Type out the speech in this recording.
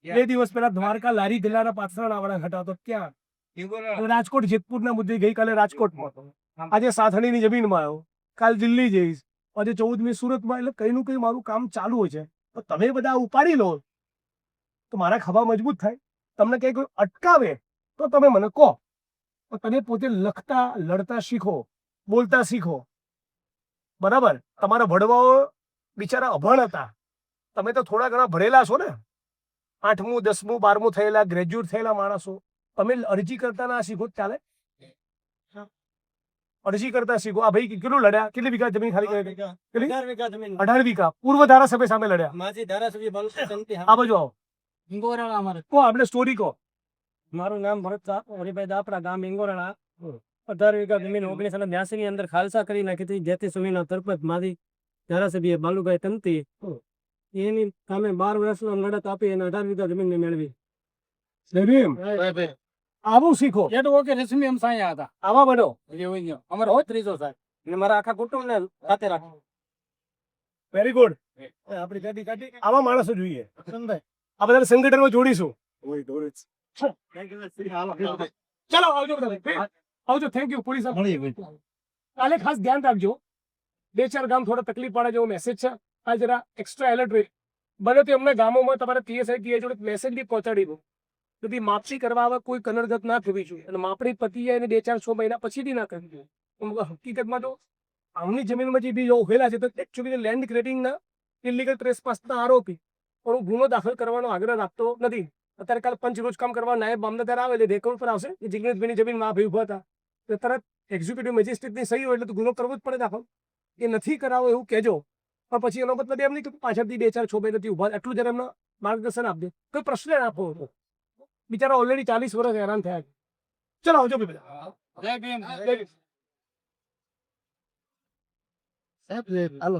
2 દિવસ પહેલા દ્વારકા લારી ગલ્લાના પાછળના વાળા હટાવતો ક્યાં રાજકોટ જેતપુરના મુદ્દે ગઈકાલે રાજકોટમાં હતો, આજે સાથણીની જમીનમાં આવ્યો, કાલ દિલ્હી જઈશ, આજે 14મી સુરતમાં. એટલે કઈ નું કઈ મારું કામ ચાલુ હોય છે. તો તમે બધા ઉપાડી લો તો મારા ખભા મજબૂત થાય. તમને કઈ કોઈ અટકાવે તો તમે મને કહો. તમે પોતે લખતા લડતા શીખો, બોલતા શીખો. બરાબર? તમારા વડવાઓ બિચારા અભણ હતા, તમે તો થોડા ઘણા ભણેલા છો ને, 8મું 10મું 12મું થયેલા, ગ્રેજ્યુએટ થયેલા માણસો. તમે અરજી કરતા ના શીખો ચાલે? અરજી કરતા શીખો. આ ભાઈ કેટલું લડ્યા? કેટલી વીઘા જમીન ખાલી કરી? 18 વીઘા જમીન. 18 વીઘા. પૂર્વ ધારાસભ્ય સામે લડ્યા. માજી ધારાસભ્ય બાલુકા સંતિ આ બાજુ આવો, ઇંગોરાળા અમારે. કહો આપણે સ્ટોરી કહો. મારું નામ ભરત હરિભાઈ દાપરા, ગામ ઇંગોરાળા. 18 વીઘા જમીન 1982 ની અંદર ખાલસા કરી નાખી હતી. જેથી સુમીના તરફત માજી ધારાસભ્ય બાલુભાઈ તમતી એની સામે 12 વર્ષનો લડત આપી અને 18 વીઘા જમીન મેળવી. આવું શીખો. એ તો ઓકે રશ્મિ એમ સાયા હતા. આવા બનો. અમારે હોય ત્રીજો સાહેબ અને મારા આખા કુટુંબ ને સાથે રાખો. Very good. આપણી ગાડી કાઢી આવા માણસો જોઈએ. સંભાઈ. આ બધા સંગઠનમાં જોડીશું. હાલો. ચલો આવજો બધા. આવજો. Thank you. પોલીસ કાલે ખાસ ધ્યાન રાખજો. 2-4 ગામ થોડા તકલીફ પડે જેવો મેસેજ છે. આ જરા એક્સ્ટ્રા એલર્ટ રહે. બને તો એમના ગામોમાં તમારે પીએસઆઈ પીઆઈ જોડે મેસેજ બી પહોંચાડી દો. તો માપણી કરવા આવે કોઈ કનડગત ના થવી જોઈએ. અને માપણી પતી જાય અને 2-4-6 મહિના પછીથી ના કરવી જોઈએ. હકીકતમાં તો આમની જમીનમાં જે બી ઉભેલા છે તો એકચ્યુઅલી લેન્ડ ક્રેડિંગના ઇલીગલ ટ્રેસપાસના આરોપી, પણ હું ગુનો દાખલ કરવાનો આગ્રહ રાખતો નથી. અત્યારે કાલ પંચરોજ કામ કરવા નાયબ મામલતદાર આવે એટલે રેકોર્ડ પર આવશે કે જિગ્નેશભાઈની જમીનમાં આ ભાઈ ઉભા હતા, તો તરત એક્ઝિક્યુટિવ મેજિસ્ટ્રેટની સહી હોય એટલે તો ગુનો કરવો જ પડે દાખલ. એ નથી કરાવો એવું કહેજો, પણ પછી એનો મતલબ એમ નહીં કે પાછળથી 2-4-6 મહિનાથી ઉભા. એટલું જરા એમને માર્ગદર્શન આપજો. કોઈ પ્રશ્ન આપો. બિચારા ઓલરેડી 40 વર્ષ હેરાન થયા છે. ચલો આવજો ભાઈ બધા. જય ભીમ. જય ભીમ. સાહેબ હાલો.